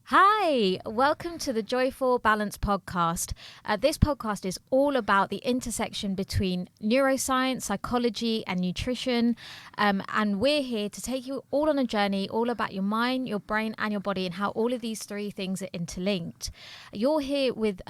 Hi, welcome to the Joyful Balance podcast. This podcast is all about the intersection between neuroscience, psychology, and nutrition. And we're here to take you all on a journey, all about your mind, your brain, and your body, and how all of these three things are interlinked. You're here with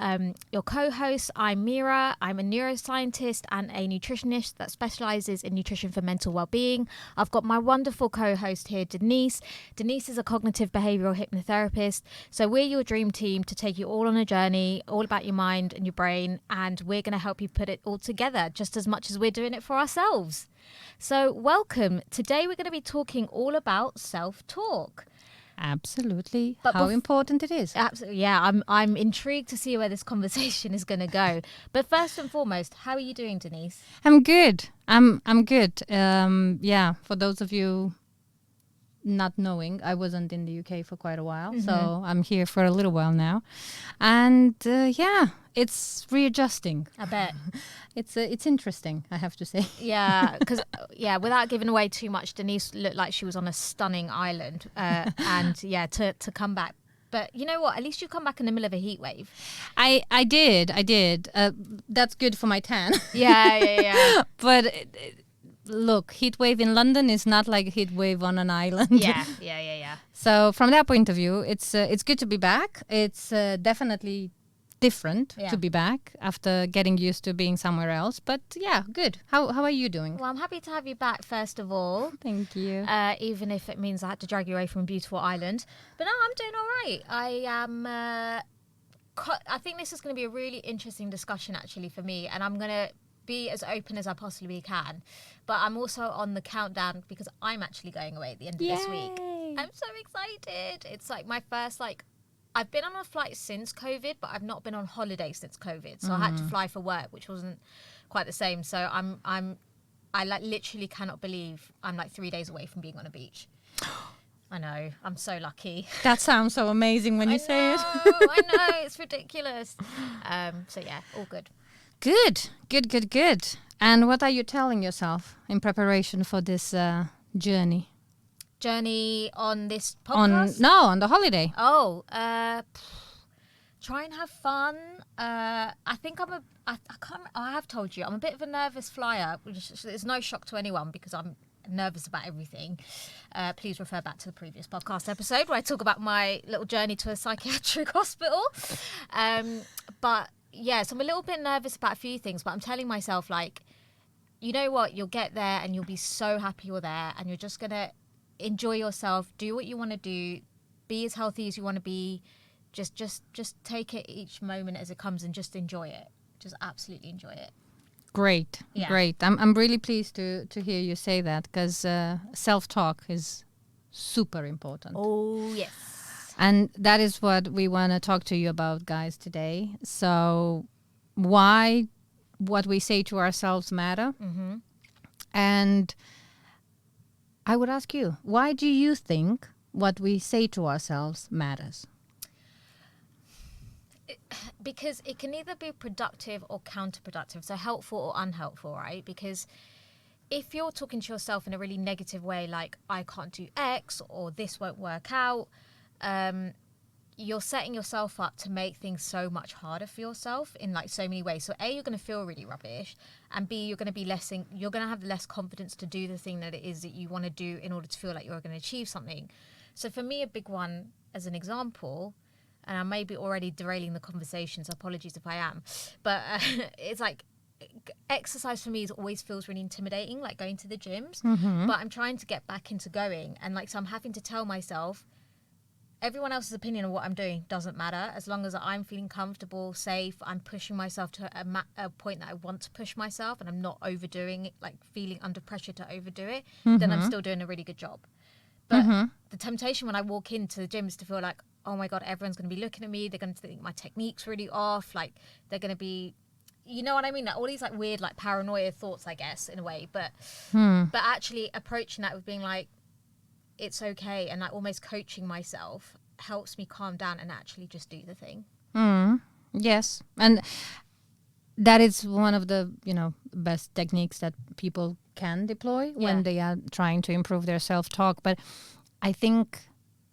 your co-host. I'm Mira. I'm a neuroscientist and a nutritionist that specializes in nutrition for mental well-being. I've got my wonderful co-host here, Denise. Denise is a cognitive behavioral hypnotherapist. So we're your dream team to take you all on a journey, all about your mind and your brain, and we're going to help you put it all together just as much as we're doing it for ourselves. So welcome. Today we're going to be talking all about self-talk. Absolutely. But how important it is. Absolutely. Yeah, I'm intrigued to see where this conversation is going to go. But first and foremost, how are you doing, Denise? I'm good. I'm good. For those of you not knowing, I wasn't in the UK for quite a while, so I'm here for a little while now, and it's readjusting. I bet it's interesting, I have to say. Yeah, because without giving away too much, Denise looked like she was on a stunning island, and to come back. But you know what? At least you come back in the middle of a heat wave. I did. That's good for my tan. Yeah. But. Look, heat wave in London is not like a heat wave on an island. Yeah. So from that point of view, it's good to be back. It's definitely different to be back after getting used to being somewhere else. But yeah, good. How are you doing? Well, I'm happy to have you back, first of all. Thank you. Even if it means I had to drag you away from a beautiful island. But no, I'm doing all right. I think this is going to be a really interesting discussion, actually, for me. And I'm going to be as open as I possibly can, but I'm also on the countdown because I'm actually going away at the end of this week. I'm so excited. It's like my first, I've been on a flight since COVID, but I've not been on holiday since COVID, so I had to fly for work, which wasn't quite the same. So I literally cannot believe I'm 3 days away from being on a beach. I know, I'm so lucky. That sounds so amazing when you say it. I know, it's ridiculous. So yeah, all good. Good. And what are you telling yourself in preparation for this journey? Journey on this podcast? On the holiday. Oh, try and have fun. I think I have told you, I'm a bit of a nervous flyer, which is no shock to anyone because I'm nervous about everything. Please refer back to the previous podcast episode where I talk about my little journey to a psychiatric hospital. But yeah, so I'm a little bit nervous about a few things, but I'm telling myself, you know what, you'll get there and you'll be so happy you're there and you're just going to enjoy yourself, do what you want to do, be as healthy as you want to be, just take it each moment as it comes and just enjoy it. Just absolutely enjoy it. Great. I'm really pleased to hear you say that because self-talk is super important. Oh, yes. And that is what we want to talk to you about, guys, today. So why what we say to ourselves matter. And I would ask you, why do you think what we say to ourselves matters? Because it can either be productive or counterproductive, so helpful or unhelpful, right? Because if you're talking to yourself in a really negative way, like, I can't do X or this won't work out, you're setting yourself up to make things so much harder for yourself in so many ways. So A, you're going to feel really rubbish, and B, you're going to have less confidence to do the thing that it is that you want to do in order to feel like you're going to achieve something. So for me, a big one as an example, and I may be already derailing the conversation, so apologies if I am, but it's exercise for me always feels really intimidating, like going to the gyms, but I'm trying to get back into going, and so I'm having to tell myself, everyone else's opinion of what I'm doing doesn't matter. As long as I'm feeling comfortable, safe, I'm pushing myself to a point that I want to push myself, and I'm not overdoing it, feeling under pressure to overdo it, then I'm still doing a really good job. But the temptation when I walk into the gym is to feel like, oh my God, everyone's going to be looking at me. They're going to think my technique's really off. They're going to be, you know what I mean? All these weird, paranoia thoughts, I guess, in a way. But actually approaching that with being it's okay, and almost coaching myself helps me calm down and actually just do the thing. Yes, and that is one of the best techniques that people can deploy when they are trying to improve their self-talk. But I think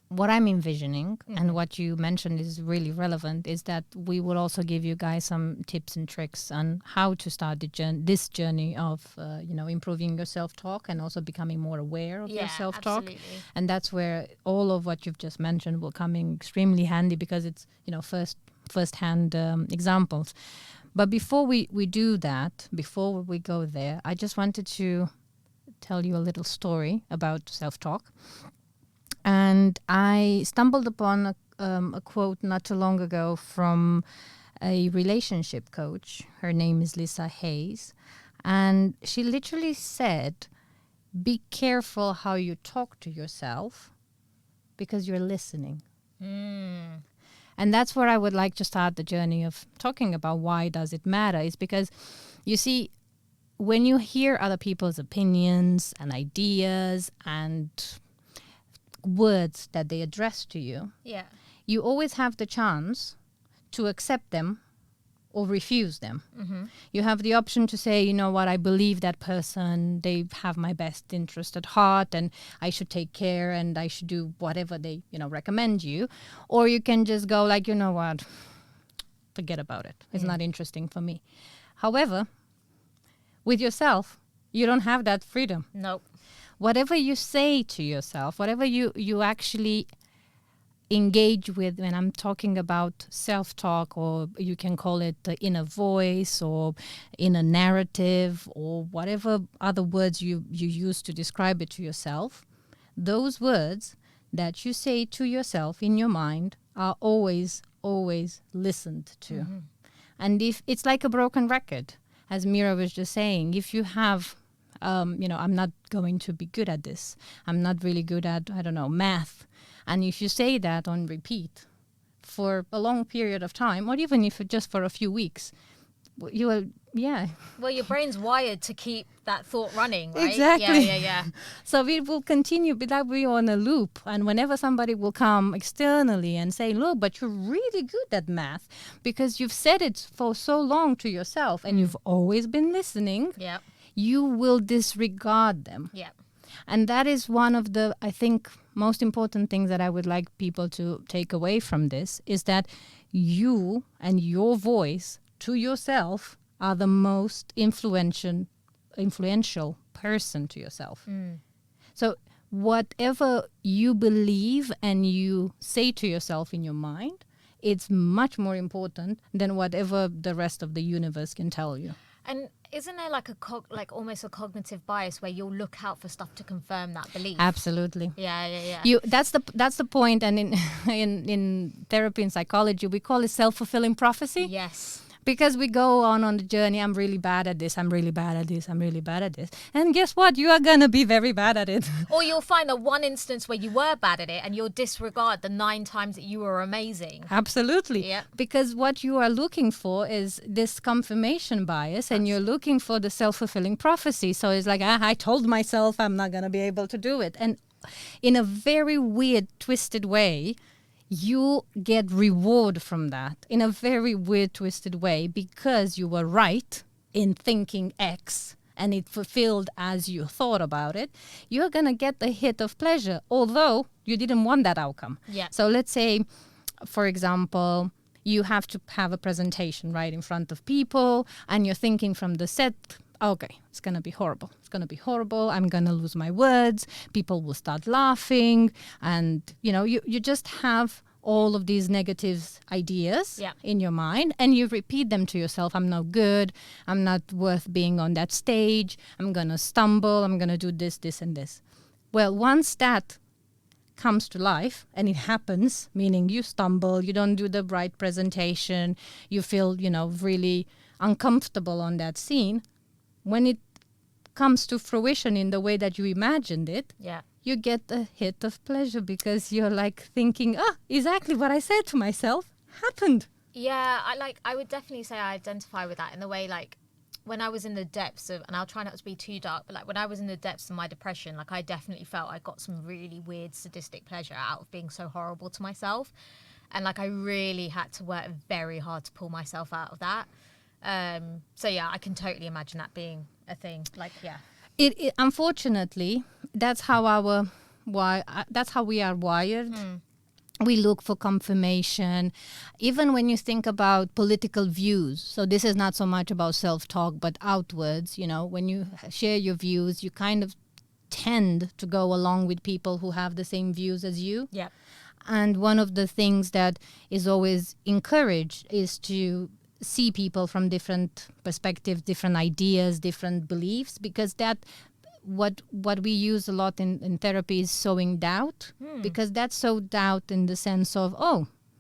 what I'm envisioning and what you mentioned is really relevant is that we will also give you guys some tips and tricks on how to start this journey of, improving your self-talk and also becoming more aware of your self-talk. Absolutely. And that's where all of what you've just mentioned will come in extremely handy because it's, first-hand examples. But before we do that, before we go there, I just wanted to tell you a little story about self-talk. And I stumbled upon a quote not too long ago from a relationship coach. Her name is Lisa Hayes. And she literally said, be careful how you talk to yourself because you're listening. And that's where I would like to start the journey of talking about why does it matter. Is because, you see, when you hear other people's opinions and ideas and words that they address to you, you always have the chance to accept them or refuse them. You have the option to say, you know what, I believe that person, they have my best interest at heart and I should take care and I should do whatever they, recommend you. Or you can just go like, you know what, forget about it. It's not interesting for me. However, with yourself, you don't have that freedom. Nope. Whatever you say to yourself, whatever you actually engage with, when I'm talking about self-talk, or you can call it the inner voice or inner narrative or whatever other words you use to describe it to yourself, those words that you say to yourself in your mind are always listened to. And if it's like a broken record, as Mira was just saying, if you have I'm not going to be good at this. I'm not really good at, math. And if you say that on repeat for a long period of time, or even if just for a few weeks, you will, Well, your brain's wired to keep that thought running, right? Exactly. Yeah. So it will continue, but that will be on a loop. And whenever somebody will come externally and say, look, but you're really good at math because you've said it for so long to yourself and you've always been listening. Yeah. You will disregard them. Yeah. And that is one of the, I think, most important things that I would like people to take away from this is that you and your voice to yourself are the most influential person to yourself. So whatever you believe and you say to yourself in your mind, it's much more important than whatever the rest of the universe can tell you. And isn't there like almost a cognitive bias where you'll look out for stuff to confirm that belief? Absolutely. Yeah. That's the point. And in therapy and psychology, we call it self-fulfilling prophecy. Yes. Because we go on the journey, I'm really bad at this, I'm really bad at this, I'm really bad at this. And guess what? You are going to be very bad at it. Or you'll find the one instance where you were bad at it and you'll disregard the 9 times that you were amazing. Absolutely. Yeah. Because what you are looking for is this confirmation bias and you're looking for the self-fulfilling prophecy. So it's like, I told myself I'm not going to be able to do it. And in a very weird, twisted way, you get reward from that in a very weird, twisted way because you were right in thinking X and it fulfilled as you thought about it. You're going to get the hit of pleasure, although you didn't want that outcome. Yeah. So let's say, for example, you have to have a presentation right in front of people and you're thinking from the set, okay, it's going to be horrible. It's going to be horrible. I'm going to lose my words. People will start laughing. And, you just have all of these negative ideas in your mind and you repeat them to yourself. I'm no good. I'm not worth being on that stage. I'm going to stumble. I'm going to do this, this, and this. Well, once that comes to life and it happens, meaning you stumble, you don't do the right presentation, you feel, really uncomfortable on that scene, when it comes to fruition in the way that you imagined it, you get a hit of pleasure because you're like thinking, exactly what I said to myself happened. Yeah, I would definitely say I identify with that in the way, like, when I was in the depths of, and I'll try not to be too dark, but like when I was in the depths of my depression, like I definitely felt I got some really weird sadistic pleasure out of being so horrible to myself. And like I really had to work very hard to pull myself out of that. So yeah, I can totally imagine that being a thing. Like, yeah. It unfortunately, that's how our that's how we are wired. We look for confirmation. Even when you think about political views, so this is not so much about self-talk, but outwards, when you share your views, you kind of tend to go along with people who have the same views as you. Yeah. And one of the things that is always encouraged is to see people from different perspectives, different ideas, different beliefs, because that what we use a lot in therapy is sowing doubt, because that's so doubt in the sense of,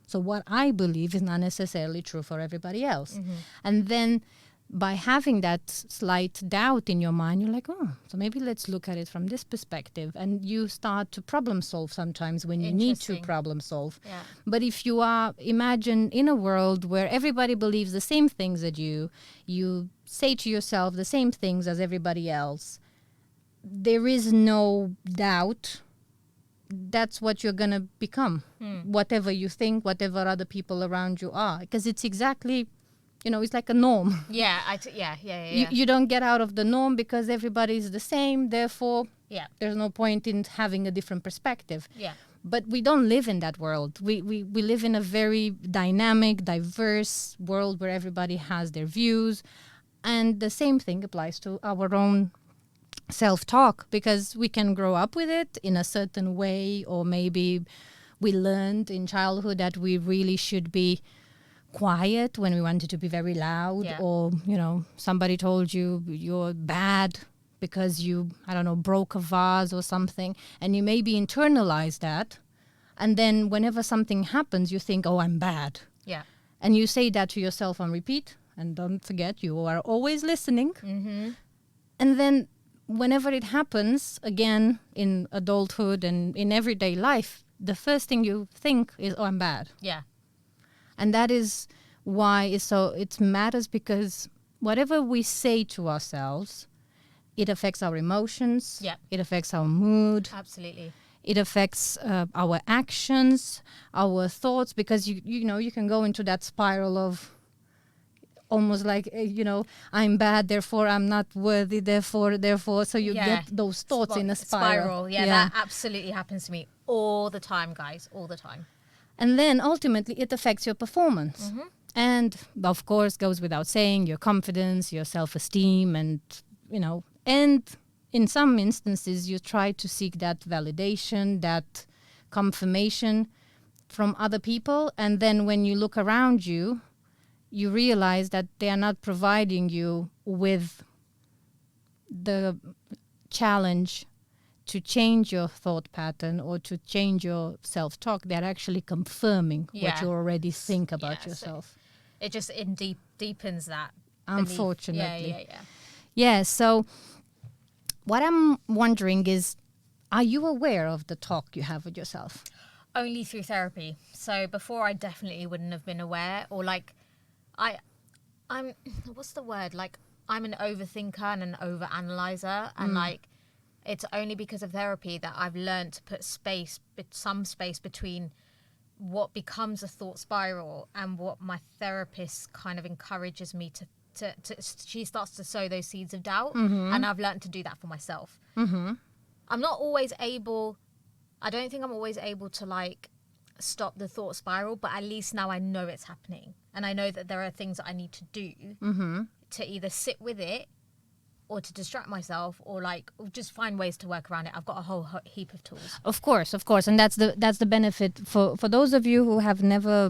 so what I believe is not necessarily true for everybody else. And then by having that slight doubt in your mind, you're like, so maybe let's look at it from this perspective. And you start to problem solve sometimes when you need to problem solve. Yeah. But if you imagine in a world where everybody believes the same things as you say to yourself the same things as everybody else, there is no doubt. That's what you're going to become. Whatever you think, whatever other people around you are. Because it's exactly, it's like a norm. Yeah, yeah. You don't get out of the norm because everybody is the same. Therefore, there's no point in having a different perspective. Yeah. But we don't live in that world. We live in a very dynamic, diverse world where everybody has their views. And the same thing applies to our own self-talk, because we can grow up with it in a certain way, or maybe we learned in childhood that we really should be quiet when we wanted to be very loud, or somebody told you you're bad because you broke a vase or something, and you maybe internalize that, and then whenever something happens you think, I'm bad, and you say that to yourself on repeat. And don't forget, you are always listening. And then whenever it happens again in adulthood and in everyday life, the first thing you think is, I'm bad. Yeah. And that is why it matters, because whatever we say to ourselves, it affects our emotions. Yeah. It affects our mood. Absolutely. It affects our actions, our thoughts, because you can go into that spiral of almost like, I'm bad, therefore I'm not worthy, therefore. So you get those thoughts in a spiral. Yeah, that absolutely happens to me all the time, guys, all the time. And then ultimately it affects your performance. And of course, goes without saying, your confidence, your self-esteem, and, and in some instances you try to seek that validation, that confirmation from other people. And then when you look around you, you realize that they are not providing you with the challenge to change your thought pattern or to change your self-talk. They're actually confirming what you already think about yourself. So it deepens that unfortunately. Belief. Yeah, so what I'm wondering is, are you aware of the talk you have with yourself? Only through therapy. So before, I definitely wouldn't have been aware, or like I'm what's the word? Like, I'm an overthinker and an overanalyzer, and like it's only because of therapy that I've learned to put some space between what becomes a thought spiral and what my therapist kind of encourages me to she starts to sow those seeds of doubt, and I've learned to do that for myself. I'm not always able. I don't think I'm always able to like stop the thought spiral, but at least now I know it's happening, and I know that there are things that I need to do to either sit with it or to distract myself, or like just find ways to work around it. I've got a whole heap of tools. Of course, and that's the benefit for those of you who have never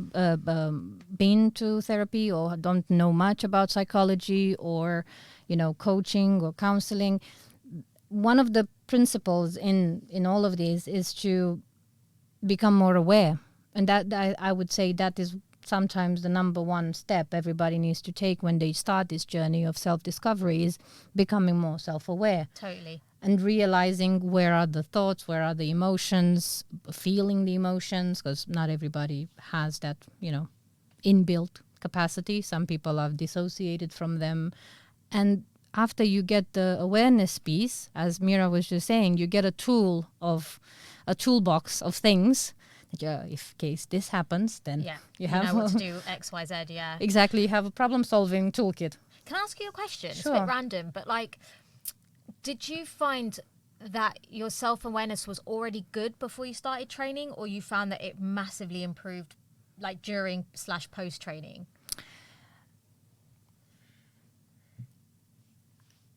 been to therapy or don't know much about psychology or coaching or counseling. One of the principles in all of these is to become more aware, and that I would say that is sometimes the number one step everybody needs to take when they start this journey of self-discovery, is becoming more self-aware. Totally. And realizing where are the thoughts, where are the emotions, feeling the emotions, because not everybody has that inbuilt capacity. Some people are dissociated from them. And after you get the awareness piece, as Mira was just saying, you get a toolbox of things. If case this happens, then you have what to do, X, Y, Z. Yeah, exactly. You have a problem-solving toolkit. Can I ask you a question? Sure. It's a bit random, but like, did you find that your self-awareness was already good before you started training, or you found that it massively improved like during/post training?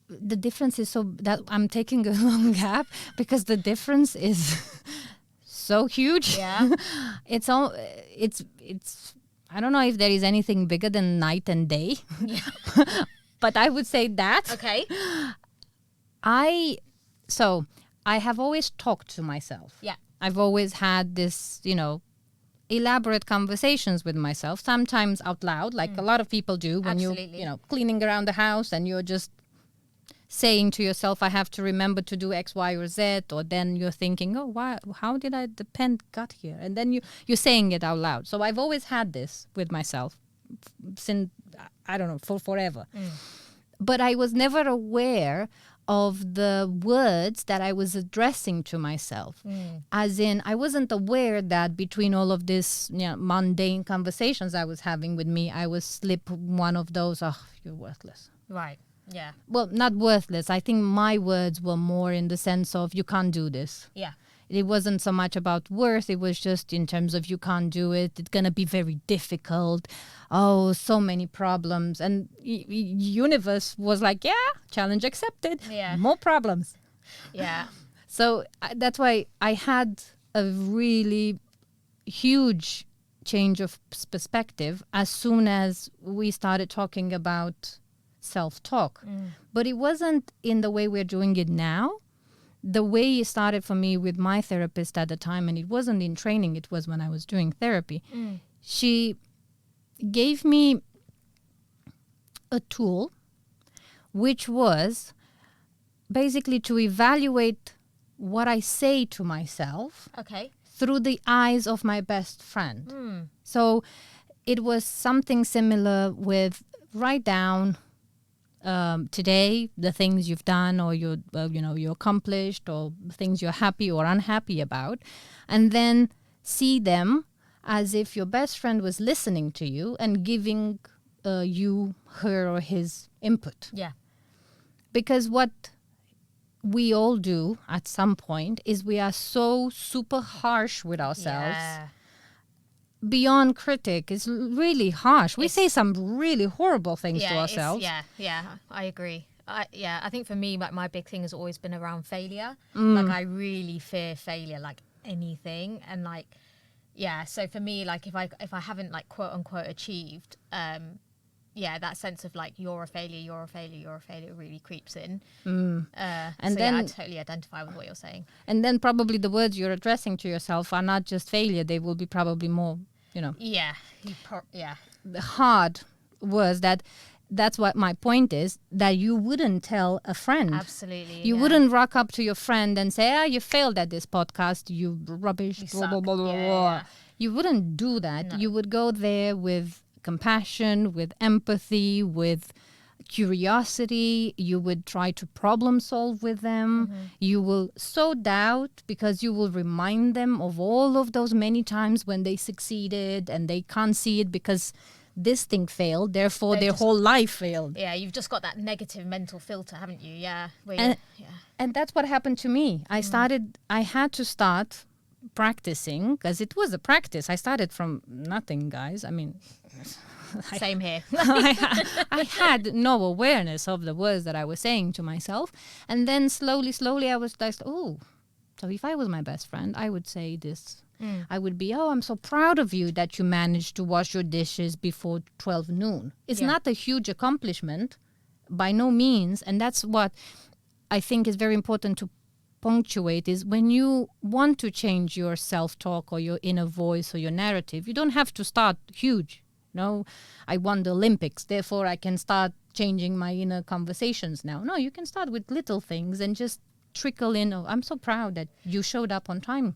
The difference is so that I'm taking a long gap because the difference is so huge. Yeah. it's I don't know if there is anything bigger than night and day. Yeah. But I would say that. Okay. I have always talked to myself. Yeah. I've always had this, elaborate conversations with myself, sometimes out loud, like a lot of people do when Absolutely. you're, cleaning around the house and you're just saying to yourself, I have to remember to do X, Y, or Z, or then you're thinking, oh, why? How did the pen got here? And then you're saying it out loud. So I've always had this with myself since, I don't know, for forever. But I was never aware of the words that I was addressing to myself. As in, I wasn't aware that between all of this mundane conversations I was having with me, I would slip one of those, oh, you're worthless. Right. Yeah. Well, not worthless. I think my words were more in the sense of, you can't do this. Yeah. It wasn't so much about worth. It was just in terms of, you can't do it. It's going to be very difficult. Oh, so many problems. And universe was like, yeah, challenge accepted. Yeah. More problems. Yeah. So that's why I had a really huge change of perspective as soon as we started talking about self-talk. But it wasn't in the way we're doing it now. The way it started for me with my therapist at the time, and it wasn't in training, it was when I was doing therapy. She gave me a tool which was basically to evaluate what I say to myself Okay. through the eyes of my best friend. So it was something similar with write down today the things you've done or you accomplished, or things you're happy or unhappy about, and then see them as if your best friend was listening to you and giving you her or his input. Yeah. Because what we all do at some point is we are so super harsh with ourselves. Yeah. Beyond critic is really harsh. We say some really horrible things to ourselves. Yeah, I agree. I think for me, like, my big thing has always been around failure. Like, I really fear failure, like anything. And like, yeah, so for me, like, if I haven't, like, quote unquote achieved, that sense of like, you're a failure really creeps in. And so then I totally identify with what you're saying. And then probably the words you're addressing to yourself are not just failure. They will be probably more, Yeah. hard words. That's what my point is, that you wouldn't tell a friend. Absolutely. You wouldn't rock up to your friend and say, you failed at this podcast, you rubbish, You blah, blah, suck. blah, blah, Yeah. blah. You wouldn't do that. No. You would go there with compassion, with empathy, with curiosity. You would try to problem solve with them. You will sow doubt because you will remind them of all of those many times when they succeeded and they can't see it because this thing failed, therefore their whole life failed. Yeah, you've just got that negative mental filter, haven't you? Yeah. And that's what happened to me. I had to start practicing, because it was a practice. I started from nothing, guys. I mean, Same here. I had no awareness of the words that I was saying to myself. And then slowly, I was like, oh, so if I was my best friend, I would say this. I would be, I'm so proud of you that you managed to wash your dishes before 12 noon. It's not a huge accomplishment, by no means. And that's what I think is very important to punctuate, is when you want to change your self-talk or your inner voice or your narrative, you don't have to start huge. I won the Olympics, therefore I can start changing my inner conversations now. No, you can start with little things and just trickle in. Oh, I'm so proud that you showed up on time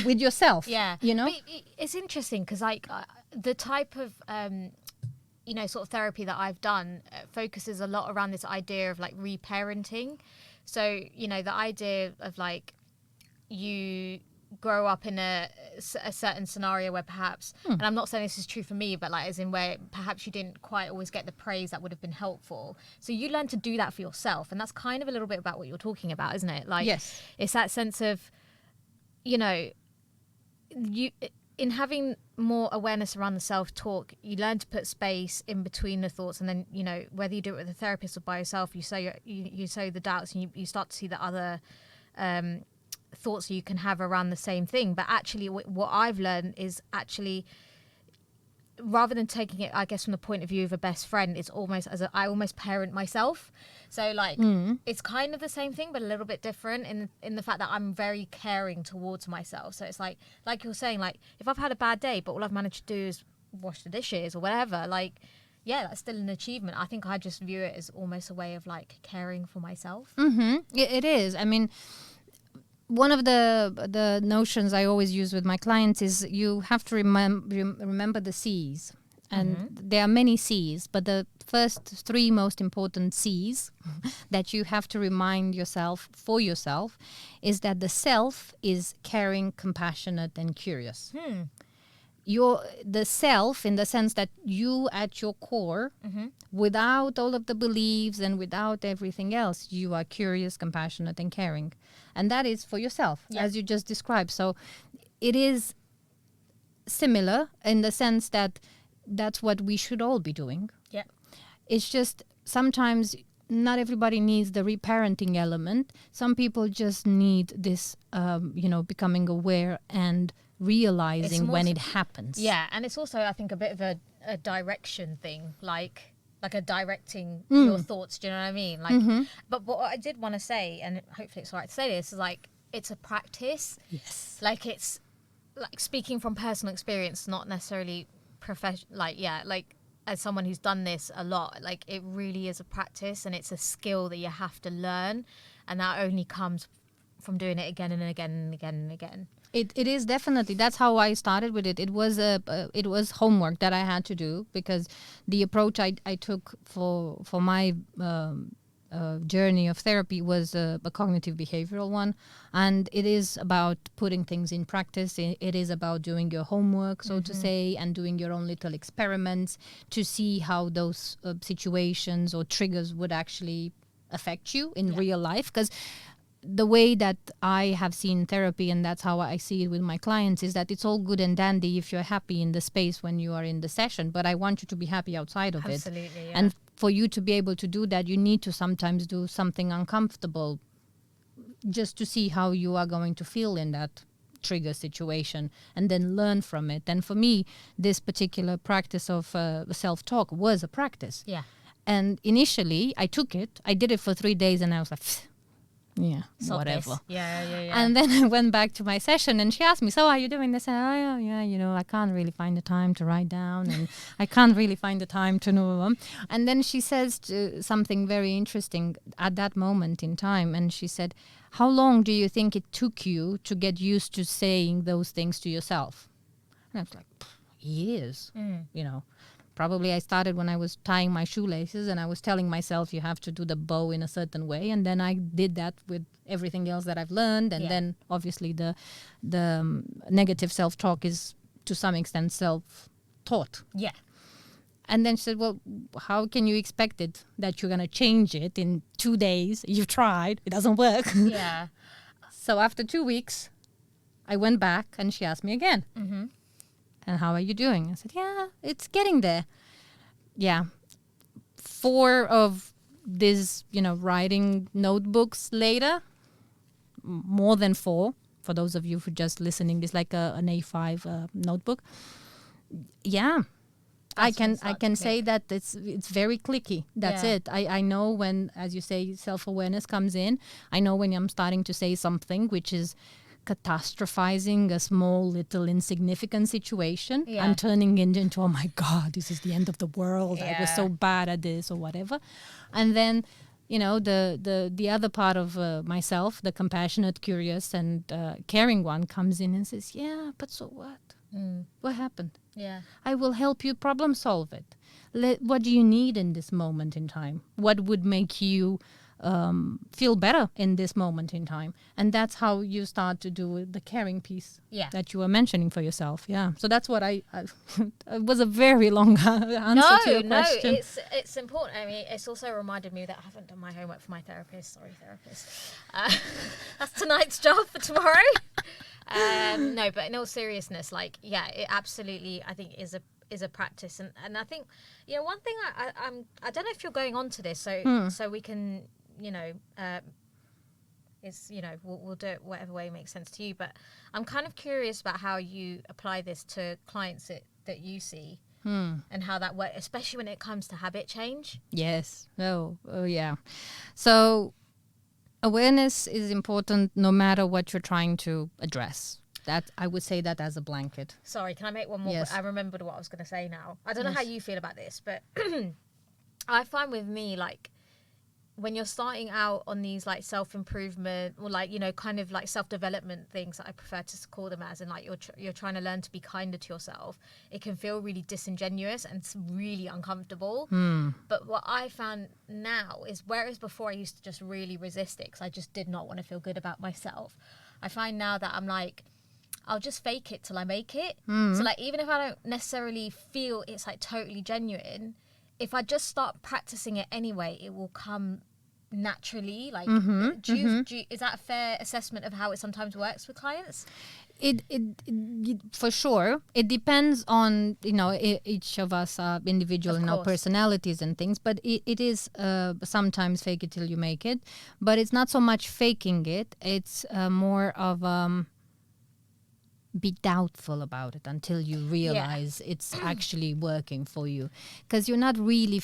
with yourself. Yeah. But it's interesting because like the type of sort of therapy that I've done focuses a lot around this idea of like reparenting. So the idea of like you grow up in a certain scenario where perhaps, and I'm not saying this is true for me, but like as in where perhaps you didn't quite always get the praise that would have been helpful. So you learn to do that for yourself. And that's kind of a little bit about what you're talking about, isn't it? Like, Yes. it's that sense of, you know, you in having more awareness around the self-talk, you learn to put space in between the thoughts, and then, you know, whether you do it with a therapist or by yourself, you sow the doubts, and you start to see the other thoughts you can have around the same thing. But actually what I've learned is actually, rather than taking it, I guess, from the point of view of a best friend, it's almost I almost parent myself. So like it's kind of the same thing, but a little bit different in the fact that I'm very caring towards myself. So it's like you're saying, like if I've had a bad day, but all I've managed to do is wash the dishes or whatever, like, yeah, that's still an achievement. I think I just view it as almost a way of like caring for myself. It is. I mean, one of the notions I always use with my clients is you have to remember the C's. And there are many C's, but the first three most important C's that you have to remind yourself for yourself is that the self is caring, compassionate, and curious. You're the self, in the sense that you at your core, without all of the beliefs and without everything else, you are curious, compassionate, and caring. And that is for yourself, as you just described. So it is similar in the sense that that's what we should all be doing. Yeah. It's just sometimes not everybody needs the reparenting element. Some people just need this, becoming aware and realizing when it happens. Yeah, and it's also, I think, a bit of a direction thing, like a directing your thoughts. Do you know what I mean? Like, but what I did want to say, and hopefully it's all right to say this, is like it's a practice. Yes. Like it's like speaking from personal experience, not necessarily professional. Like as someone who's done this a lot, like it really is a practice, and it's a skill that you have to learn, and that only comes from doing it again and again and again and again. It is definitely. That's how I started with it. It was homework that I had to do, because the approach I took for my journey of therapy was a cognitive behavioral one, and it is about putting things in practice. It is about doing your homework, so to say, and doing your own little experiments to see how those situations or triggers would actually affect you in real life. Because the way that I have seen therapy, and that's how I see it with my clients, is that it's all good and dandy if you're happy in the space when you are in the session, but I want you to be happy outside of it. Yeah. And for you to be able to do that, you need to sometimes do something uncomfortable just to see how you are going to feel in that trigger situation, and then learn from it. And for me, this particular practice of self-talk was a practice. Yeah. And initially, I took it, I did it for 3 days, and I was like, yeah, whatever. Yeah. And then I went back to my session, and she asked me, so are you doing this? And I can't really find the time to write down, and I can't really find the time to know. And then she says something very interesting at that moment in time. And she said, how long do you think it took you to get used to saying those things to yourself? And I was like, years, Probably I started when I was tying my shoelaces, and I was telling myself you have to do the bow in a certain way, and then I did that with everything else that I've learned, and then obviously the negative self-talk is to some extent self-taught. Yeah. And then she said, well, how can you expect it that you're going to change it in 2 days? You've tried, it doesn't work. Yeah. So after 2 weeks, I went back, and she asked me again. And how are you doing? I said, yeah, it's getting there. Yeah. 4 of these, writing notebooks later, more than 4, for those of you who are just listening, it's like an A5 notebook. Yeah. I can say that it's very clicky. That's it. I know when, as you say, self-awareness comes in. I know when I'm starting to say something which is catastrophizing a small little insignificant situation. I'm turning it into, oh my God, this is the end of the world. I was so bad at this or whatever. And then, the other part of myself, the compassionate, curious, and caring one, comes in and says, yeah, but so what? What happened? Yeah. I will help you problem solve it. What do you need in this moment in time? What would make you feel better in this moment in time. And that's how you start to do the caring piece that you were mentioning for yourself. Yeah. So that's what I it was a very long answer to your question. No, it's important. I mean, it's also reminded me that I haven't done my homework for my therapist. Sorry, therapist. That's tonight's job for tomorrow. No, but in all seriousness, like, yeah, it absolutely, I think, is a practice. And I think, you know, one thing I don't know if you're going on to this, so we can, you know, we'll do it whatever way makes sense to you. But I'm kind of curious about how you apply this to clients that you see and how that works, especially when it comes to habit change. Yes. Oh, yeah. So awareness is important no matter what you're trying to address. That I would say that as a blanket. Sorry, can I make one more? Yes. I remembered what I was going to say now. I don't know how you feel about this, but I find with me, like, when you're starting out on these like self-improvement or like, you know, kind of like self-development things that I prefer to call them as, and like you're trying to learn to be kinder to yourself, it can feel really disingenuous and it's really uncomfortable. But what I found now is, whereas before I used to just really resist it because I just did not want to feel good about myself, I find now that I'm like, I'll just fake it till I make it. So like, even if I don't necessarily feel it's like totally genuine, if I just start practicing it anyway, it will come naturally. Like, is that a fair assessment of how it sometimes works with clients? It for sure. It depends on, you know, each of us are individual in our personalities and things, but it is sometimes fake it till you make it. But it's not so much faking it. It's more of be doubtful about it until you realize it's actually working for you, because you're not really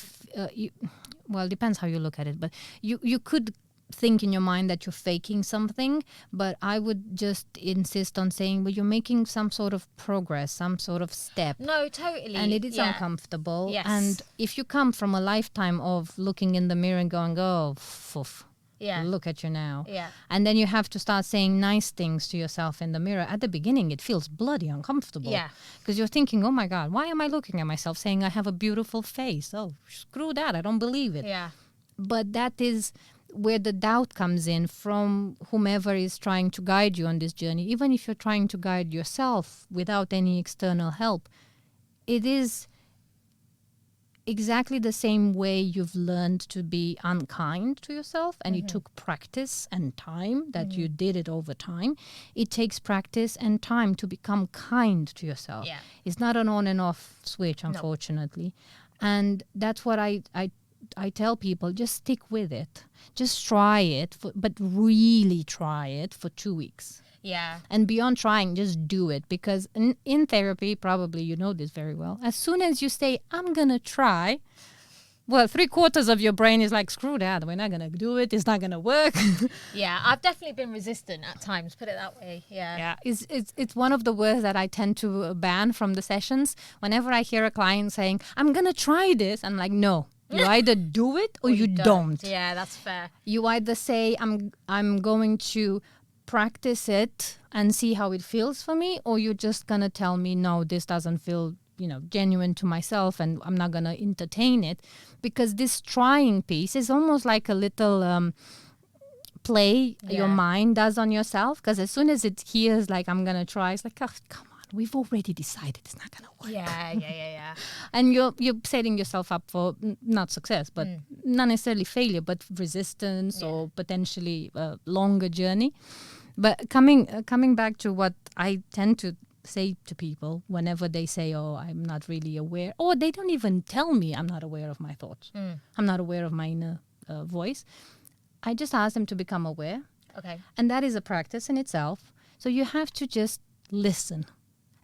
well, it depends how you look at it, but you could think in your mind that you're faking something, but I would just insist on saying, well, you're making some sort of progress, some sort of step. No, totally. And it is uncomfortable. Yes. And if you come from a lifetime of looking in the mirror and going, oh, look at you now. Yeah. And then you have to start saying nice things to yourself in the mirror. At the beginning, it feels bloody uncomfortable. Yeah. Because you're thinking, oh my God, why am I looking at myself saying I have a beautiful face? Oh, screw that. I don't believe it. Yeah. But that is where the doubt comes in from whomever is trying to guide you on this journey. Even if you're trying to guide yourself without any external help, it is exactly the same way you've learned to be unkind to yourself, and you took practice and time, that you did it over time. It takes practice and time to become kind to yourself. Yeah. It's not an on and off switch, unfortunately. And that's what I tell people, just stick with it. Just try it, but really try it for 2 weeks. Yeah. And beyond trying, just do it. Because in therapy, probably you know this very well, as soon as you say, I'm going to try, well, 3/4 of your brain is like, screw that, we're not going to do it, it's not going to work. Yeah, I've definitely been resistant at times, put it that way. Yeah, it's one of the words that I tend to ban from the sessions. Whenever I hear a client saying, I'm going to try this, I'm like, no. You either do it or you don't. Yeah, that's fair. You either say, I'm going to practice it and see how it feels for me, or you're just going to tell me, no, this doesn't feel, you know, genuine to myself, and I'm not going to entertain it. Because this trying piece is almost like a little play your mind does on yourself. Because as soon as it hears, like, I'm going to try, it's like, oh, come on. We've already decided it's not going to work. Yeah. And you're setting yourself up for not success, but not necessarily failure, but resistance or potentially a longer journey. But coming back to what I tend to say to people whenever they say, oh, I'm not really aware, or they don't even tell me I'm not aware of my thoughts. I'm not aware of my inner voice. I just ask them to become aware. Okay. And that is a practice in itself. So you have to just listen.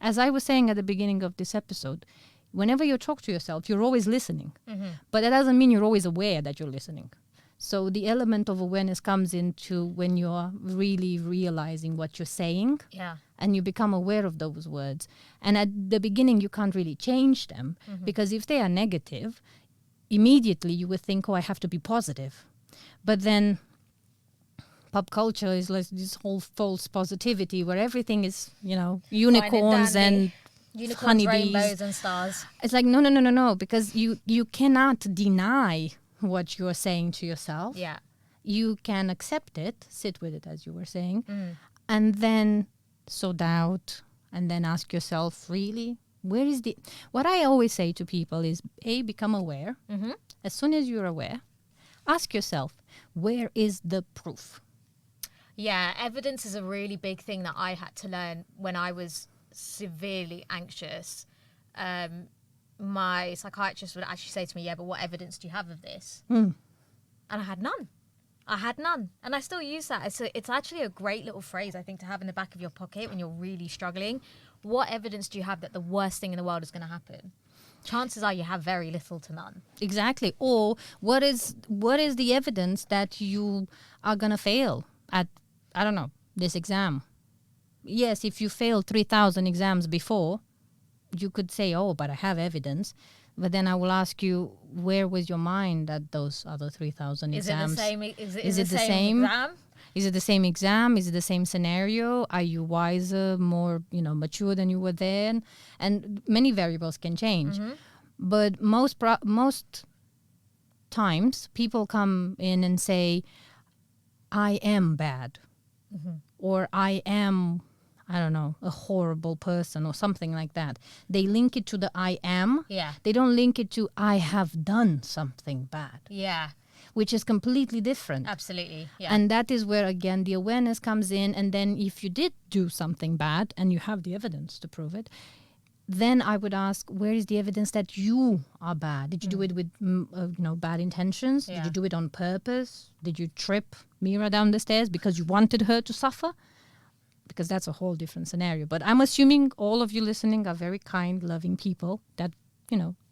As I was saying at the beginning of this episode, whenever you talk to yourself, you're always listening. But that doesn't mean you're always aware that you're listening. So the element of awareness comes into when you're really realizing what you're saying. Yeah. And you become aware of those words. And at the beginning, you can't really change them. Because if they are negative, immediately you would think, oh, I have to be positive. But then pop culture is like this whole false positivity where everything is, you know, unicorns and honeybees, rainbows and stars. It's like, no, because you cannot deny what you're saying to yourself. Yeah. you can accept it, sit with it, as you were saying, and then sow doubt, and then ask yourself, really, where is the... What I always say to people is, A, become aware. As soon as you're aware, ask yourself, where is the proof? Yeah, evidence is a really big thing that I had to learn when I was severely anxious. My psychiatrist would actually say to me, yeah, but what evidence do you have of this? And I had none. And I still use that. It's actually a great little phrase, I think, to have in the back of your pocket when you're really struggling. What evidence do you have that the worst thing in the world is going to happen? Chances are you have very little to none. Exactly. Or what is the evidence that you are going to fail at, I don't know, this exam? Yes, if you failed 3,000 exams before, you could say, oh, but I have evidence. But then I will ask you, where was your mind at those other 3,000 exams? Is it the same? Is it the same exam? Is it the same exam? Is it the same scenario? Are you wiser, more, mature than you were then? And many variables can change. But most times people come in and say, I am bad. Or I am, I don't know, a horrible person or something like that. They link it to the I am. Yeah. They don't link it to I have done something bad. Yeah. Which is completely different. Absolutely. Yeah. And that is where, again, the awareness comes in. And then if you did do something bad and you have the evidence to prove it, then I would ask, where is the evidence that you are bad? Did you do it with bad intentions? Yeah. Did you do it on purpose? Did you trip Mira down the stairs because you wanted her to suffer? Because that's a whole different scenario. But I'm assuming all of you listening are very kind, loving people that,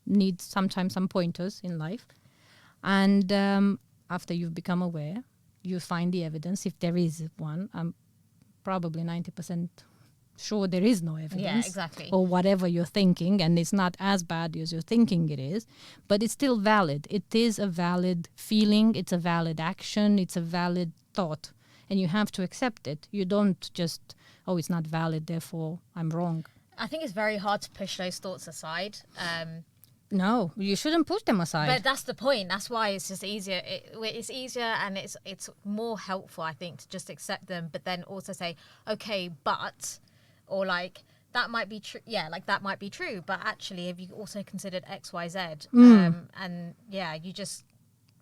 need sometimes some pointers in life. And after you've become aware, you find the evidence, if there is one. I'm probably 90% sure there is no evidence. Yeah, exactly. Or whatever you're thinking, and it's not as bad as you're thinking it is, but it's still valid. It is a valid feeling, it's a valid action, it's a valid thought, and you have to accept it. You don't just, oh, it's not valid, therefore I'm wrong. I think it's very hard to push those thoughts aside. No, you shouldn't push them aside. But that's the point. That's why it's just easier. It's easier and it's more helpful, I think, to just accept them, but then also say, okay, but, or like, that might be true. Yeah, like that might be true. But actually, have you also considered X, Y, Z? And yeah, you just,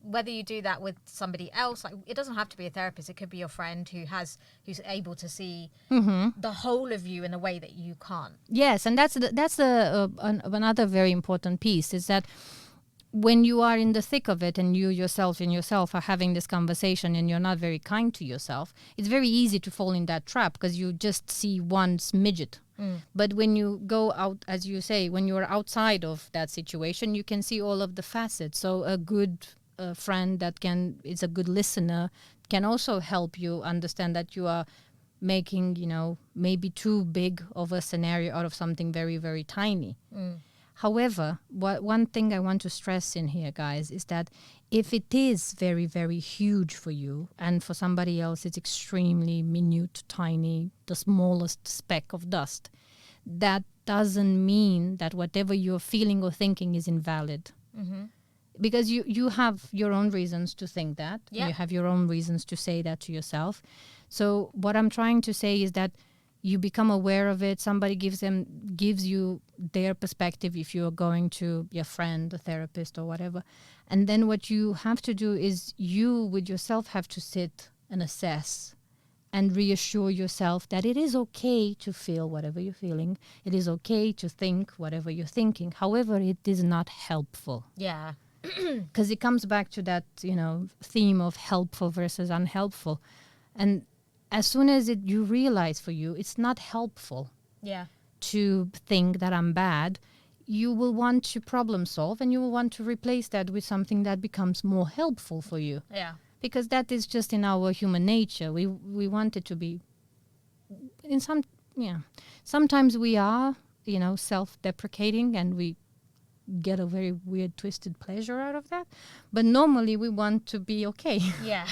whether you do that with somebody else, like it doesn't have to be a therapist. It could be your friend who's able to see the whole of you in a way that you can't. Yes, and that's another very important piece is that when you are in the thick of it and you yourself are having this conversation and you're not very kind to yourself, it's very easy to fall in that trap because you just see one smidget. But when you go out, as you say, when you're outside of that situation, you can see all of the facets. So a good friend that is a good listener can also help you understand that you are making, maybe too big of a scenario out of something very, very tiny. However, one thing I want to stress in here, guys, is that if it is very, very huge for you and for somebody else it's extremely minute, tiny, the smallest speck of dust, that doesn't mean that whatever you're feeling or thinking is invalid. Because you have your own reasons to think that. Yeah. You have your own reasons to say that to yourself. So what I'm trying to say is that you become aware of it. Somebody gives you their perspective if you're going to your friend, a therapist or whatever. And then what you have to do is you with yourself have to sit and assess and reassure yourself that it is okay to feel whatever you're feeling. It is okay to think whatever you're thinking. However, it is not helpful. Yeah. Because it comes back to that, theme of helpful versus unhelpful. And as soon as you realize for you, it's not helpful to think that I'm bad, you will want to problem solve and you will want to replace that with something that becomes more helpful for you. Yeah. Because that is just in our human nature. We want it to be sometimes we are, self-deprecating and we get a very weird twisted pleasure out of that, but normally we want to be okay. Yeah.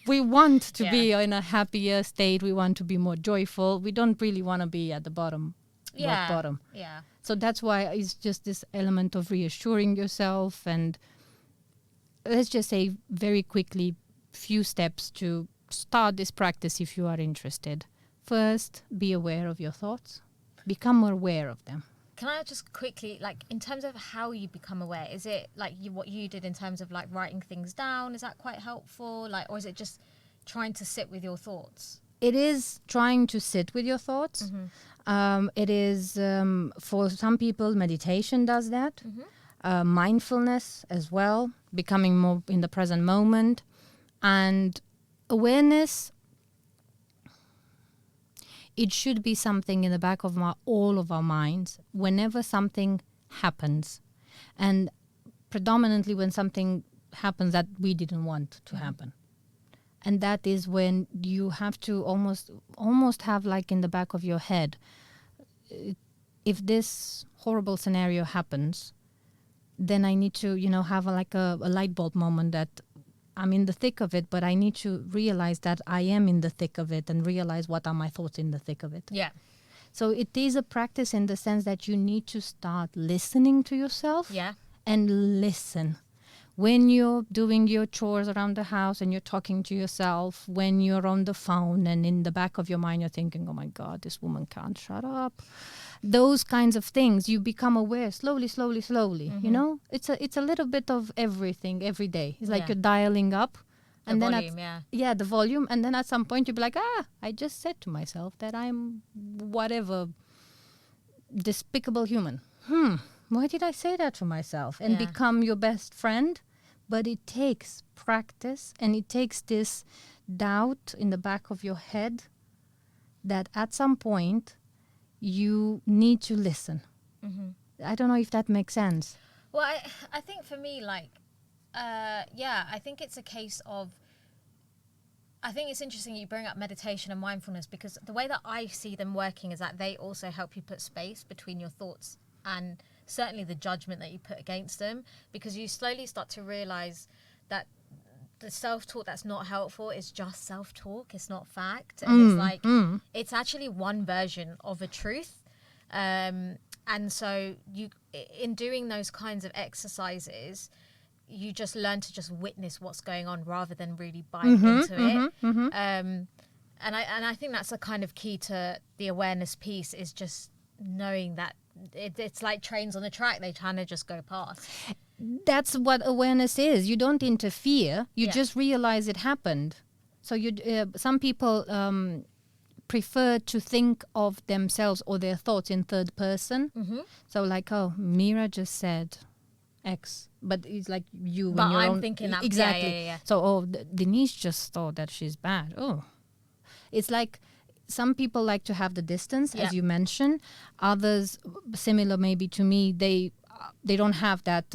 We want to be in a happier state. We want to be more joyful. We don't really want to be at the bottom. Rock bottom. Yeah. So that's why it's just this element of reassuring yourself. And let's just say very quickly, few steps to start this practice if you are interested. First, be aware of your thoughts. Become aware of them. Can I just quickly, like, in terms of how you become aware, is it like what you did in terms of like writing things down? Is that quite helpful? Like, or is it just trying to sit with your thoughts? It is trying to sit with your thoughts. It is, for some people, meditation does that. Mindfulness as well, becoming more in the present moment. And awareness, it should be something in the back of all of our minds whenever something happens. And predominantly when something happens that we didn't want to happen. And that is when you have to almost have like in the back of your head, if this horrible scenario happens, then I need to, have a light bulb moment that I'm in the thick of it, but I need to realize that I am in the thick of it and realize what are my thoughts in the thick of it. Yeah. So it is a practice in the sense that you need to start listening to yourself. Yeah. And listen. When you're doing your chores around the house and you're talking to yourself, when you're on the phone and in the back of your mind you're thinking, oh my God, this woman can't shut up. Those kinds of things, you become aware slowly, It's a little bit of everything every day. It's like you're dialing up. And then the volume. And then at some point you'll be like, I just said to myself that I'm whatever despicable human. Why did I say that to myself? And become your best friend. But it takes practice and it takes this doubt in the back of your head that at some point you need to listen. I don't know if that makes sense. Well, I think for me, like, I think it's a case of, I think it's interesting you bring up meditation and mindfulness, because the way that I see them working is that they also help you put space between your thoughts and certainly the judgment that you put against them, because you slowly start to realize that the self-talk that's not helpful is just self-talk. It's not fact. And it's like, it's actually one version of a truth. And so in doing those kinds of exercises, you just learn to just witness what's going on rather than really bite into it. And I think that's a kind of key to the awareness piece, is just knowing that it's like trains on the track. They kind of just go past. That's what awareness is. You don't interfere. You just realize it happened. So some people prefer to think of themselves or their thoughts in third person. So like, oh, Mira just said X, but it's like you. But I'm thinking that. Exactly. Yeah. So, Denise just thought that she's bad. Oh, it's like some people like to have the distance, as you mentioned. Others, similar maybe to me, they don't have that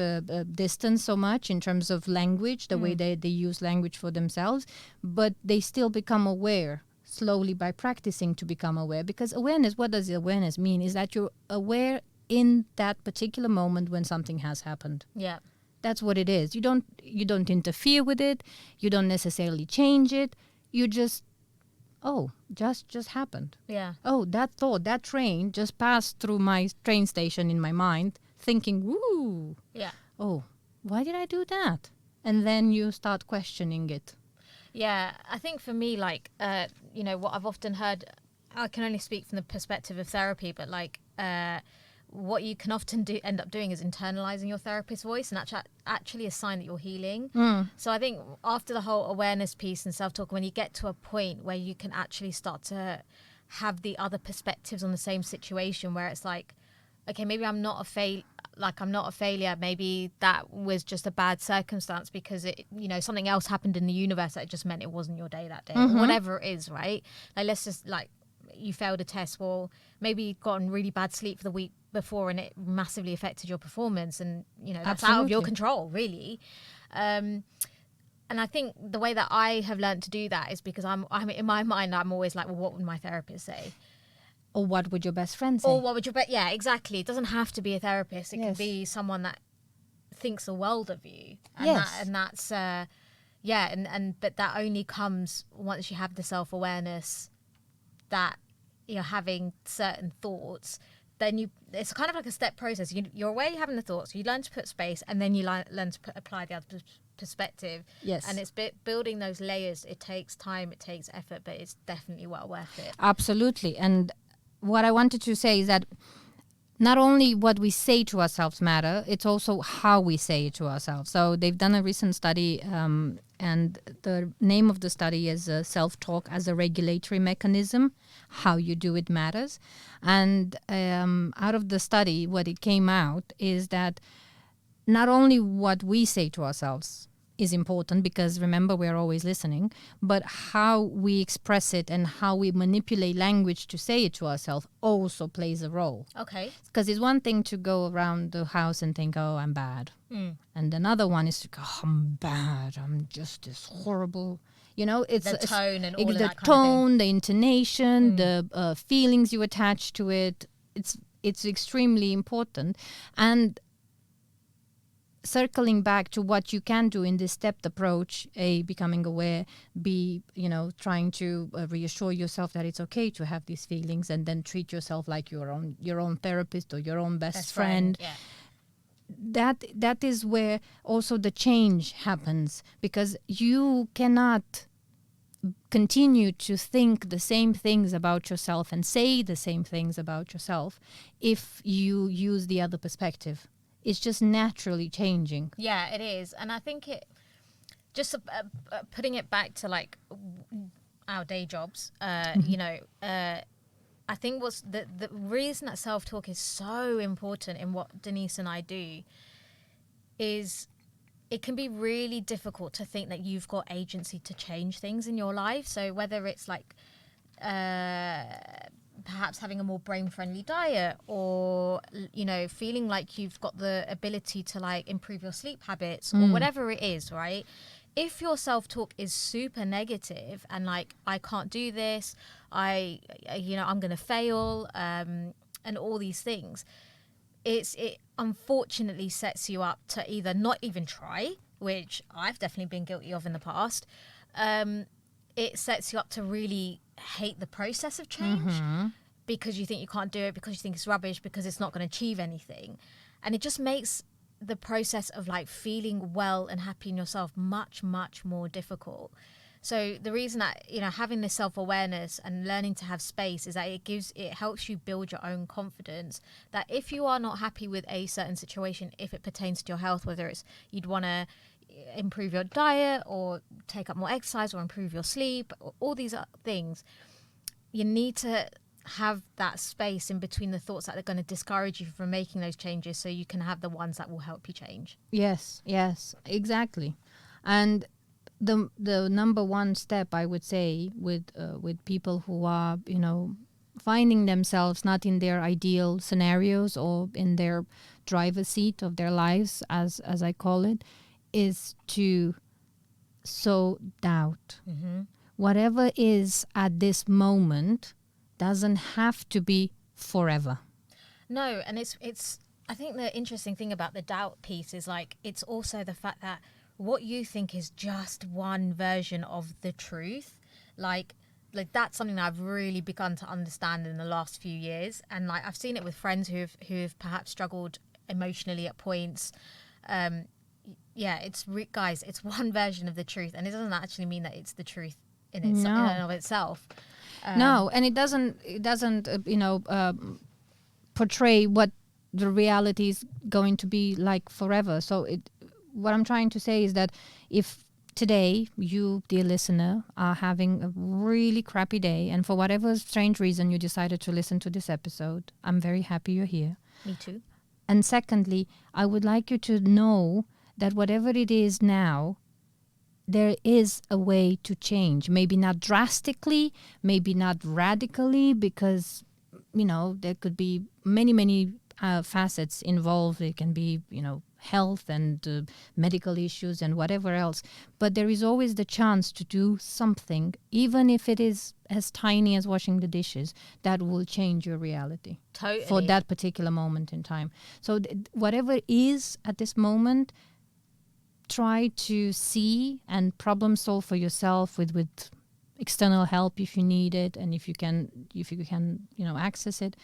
distance so much in terms of language, the way they use language for themselves, but they still become aware slowly by practicing to become aware. Because awareness, what does awareness mean? Is that you're aware in that particular moment when something has happened. Yeah. That's what it is. You don't interfere with it. You don't necessarily change it. You just, just happened. Yeah. Oh, that thought, that train just passed through my train station in my mind, thinking, woo. Yeah. Oh, why did I do that? And then you start questioning it. Yeah. I think for me, like, what I've often heard, I can only speak from the perspective of therapy, but like, what you can often end up doing is internalizing your therapist's voice, and that's actually a sign that you're healing. So I think after the whole awareness piece and self-talk, when you get to a point where you can actually start to have the other perspectives on the same situation, where it's like, okay, maybe I'm not a failure. Maybe that was just a bad circumstance because something else happened in the universe that just meant it wasn't your day that day, or whatever it is, right? Like, let's just like, you failed a test. Well, maybe you'd gotten really bad sleep for the week before and it massively affected your performance, and that's Absolutely. out of your control, really. And I think the way that I have learned to do that is because I'm in my mind, I'm always like, well, what would my therapist say? Or what would your best friend say? Or what would yeah, exactly. It doesn't have to be a therapist. It can be someone that thinks the world of you. And that's but that only comes once you have the self-awareness that you're having certain thoughts then it's kind of like a step process. You're aware you're having the thoughts, you learn to put space, and then you learn to apply the other perspective. Yes. And it's building those layers. It takes time, it takes effort, but it's definitely well worth it. Absolutely. And what I wanted to say is that not only what we say to ourselves matter, it's also how we say it to ourselves. So they've done a recent study, and the name of the study is Self-Talk as a Regulatory Mechanism. How you do it matters. And out of the study, what it came out is that not only what we say to ourselves is important, because remember, we're always listening, but how we express it and how we manipulate language to say it to ourselves also plays a role. Okay. Because it's one thing to go around the house and think, oh, I'm bad. And another one is to go, oh, I'm bad. I'm just this horrible. It's the tone and all of the that kind of tone, thing. the intonation, the feelings you attach to it. It's extremely important. And circling back to what you can do in this stepped approach, A, becoming aware, B, trying to reassure yourself that it's okay to have these feelings, and then treat yourself like your own therapist or your own best friend. Yeah. That is where also the change happens, because you cannot continue to think the same things about yourself and say the same things about yourself if you use the other perspective. It's just naturally changing. Yeah, it is. And I think just putting it back to like our day jobs, I think what's the reason that self-talk is so important in what Denise and I do is it can be really difficult to think that you've got agency to change things in your life. So whether it's like perhaps having a more brain-friendly diet, or feeling like you've got the ability to like improve your sleep habits, or whatever it is, right? If your self-talk is super negative and like, I can't do this, I'm gonna fail, and all these things, it unfortunately sets you up to either not even try, which I've definitely been guilty of in the past. It sets you up to really hate the process of change, because you think you can't do it, because you think it's rubbish, because it's not going to achieve anything. And it just makes the process of like feeling well and happy in yourself much, much more difficult. So the reason that, having this self-awareness and learning to have space is that it helps you build your own confidence, that if you are not happy with a certain situation, if it pertains to your health, whether it's you'd want to improve your diet or take up more exercise or improve your sleep, or all these things, you need to have that space in between the thoughts that are going to discourage you from making those changes, so you can have the ones that will help you change. Yes, exactly. And the number one step, I would say, with people who are finding themselves not in their ideal scenarios or in their driver's seat of their lives, as I call it, is to sow doubt. Whatever is at this moment doesn't have to be forever. No, and it's I think the interesting thing about the doubt piece is like, it's also the fact that what you think is just one version of the truth. Like that's something that I've really begun to understand in the last few years. And like, I've seen it with friends who've perhaps struggled emotionally at points. It's guys, it's one version of the truth, and it doesn't actually mean that it's the truth in and of itself. No, and it doesn't portray what the reality is going to be like forever. So what I'm trying to say is that if today you, dear listener, are having a really crappy day, and for whatever strange reason you decided to listen to this episode, I'm very happy you're here. Me too. And secondly, I would like you to know that whatever it is now, there is a way to change. Maybe not drastically, maybe not radically, because, there could be many facets involved. It can be, health and medical issues and whatever else. But there is always the chance to do something, even if it is as tiny as washing the dishes, that will change your reality. Totally. For that particular moment in time. So whatever is at this moment, try to see and problem solve for yourself with external help if you need it, and if you can access it.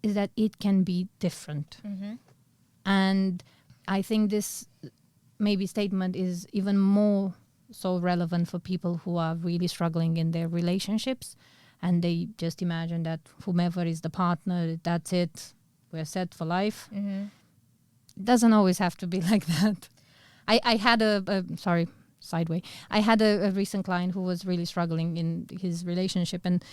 is that it can be different. Mm-hmm. And I think this maybe statement is even more so relevant for people who are really struggling in their relationships, and they just imagine that whomever is the partner, that's it, we're set for life. Mm-hmm. It doesn't always have to be like that. I had sorry, sideway. I had a recent client who was really struggling in his relationship, and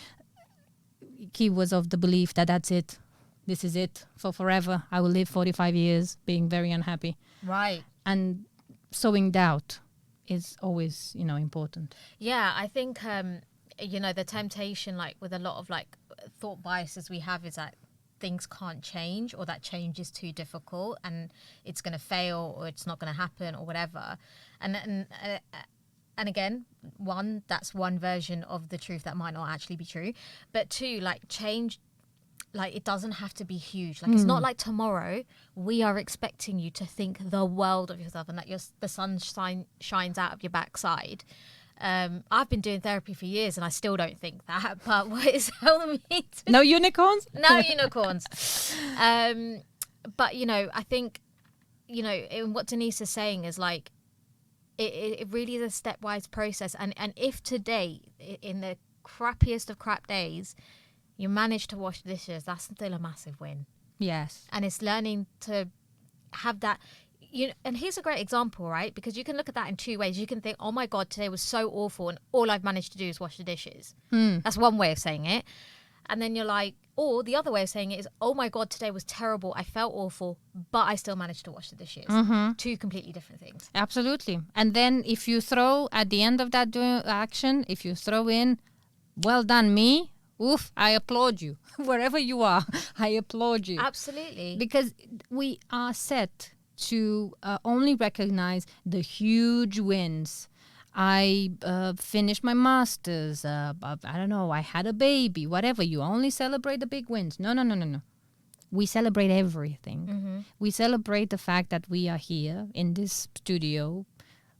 he was of the belief that that's it. This is it for forever. I will live 45 years being very unhappy. Right. And sowing doubt is always, important. Yeah, I think, the temptation, like with a lot of like thought biases we have, is that things can't change, or that change is too difficult and it's going to fail, or it's not going to happen, or whatever. And again, one, that's one version of the truth that might not actually be true. But two, like change, like it doesn't have to be huge. Like it's not like tomorrow we are expecting you to think the world of yourself and that the sun shines out of your backside. I've been doing therapy for years and I still don't think that, but what it's helping me to... No unicorns? No unicorns. But, I think, what Denise is saying is like, it really is a stepwise process. And if today, in the crappiest of crap days, you manage to wash dishes, that's still a massive win. Yes. And it's learning to have that... and here's a great example, right? Because you can look at that in two ways. You can think, oh my God, today was so awful and all I've managed to do is wash the dishes. That's one way of saying it. And then you're like, or the other way of saying it is, oh my God, today was terrible. I felt awful, but I still managed to wash the dishes. Two completely different things. Absolutely. And then if you throw at the end of that action, if you throw in, well done me, oof, I applaud you. Wherever you are, I applaud you. Absolutely. Because we are set to only recognize the huge wins. I finished my master's. I don't know, I had a baby, whatever. You only celebrate the big wins. No. We celebrate everything. We celebrate the fact that we are here in this studio,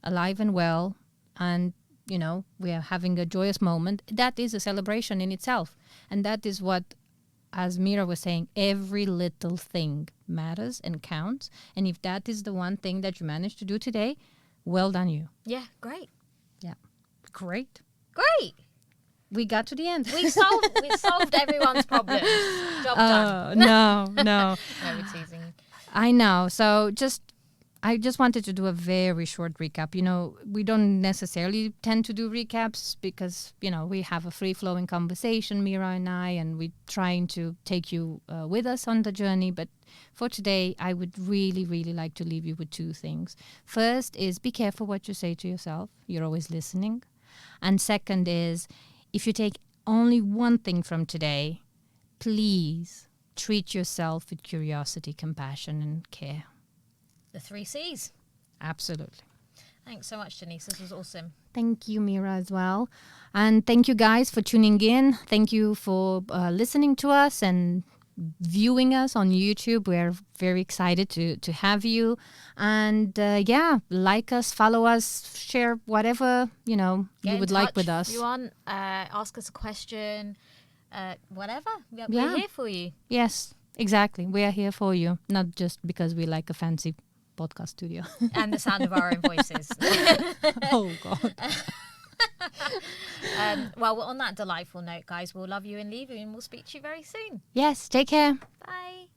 alive and well, and we are having a joyous moment. That is a celebration in itself. And that is what, as Mira was saying, every little thing matters and counts. And if that is the one thing that you managed to do today, well done you. Yeah, great. Yeah, great. Great. We got to the end. We solved everyone's problems. Job done. No. No, we're teasing. I know. So I just wanted to do a very short recap. We don't necessarily tend to do recaps because, we have a free-flowing conversation, Mira and I, and we're trying to take you with us on the journey. But for today, I would really, really like to leave you with two things. First is be careful what you say to yourself. You're always listening. And second is, if you take only one thing from today, please treat yourself with curiosity, compassion, and care. The 3 C's. Absolutely. Thanks so much, Denise. This was awesome. Thank you, Mira, as well. And thank you guys for tuning in. Thank you for listening to us and viewing us on YouTube. We're very excited to have you. And like us, follow us, share whatever, you would like with us. If you want, ask us a question, whatever. We're here for you. Yes, exactly. We are here for you. Not just because we like a fancy podcast studio. And the sound of our own voices. Oh, God. Well, on that delightful note, guys, we'll love you and leave you, and we'll speak to you very soon. Yes, take care. Bye.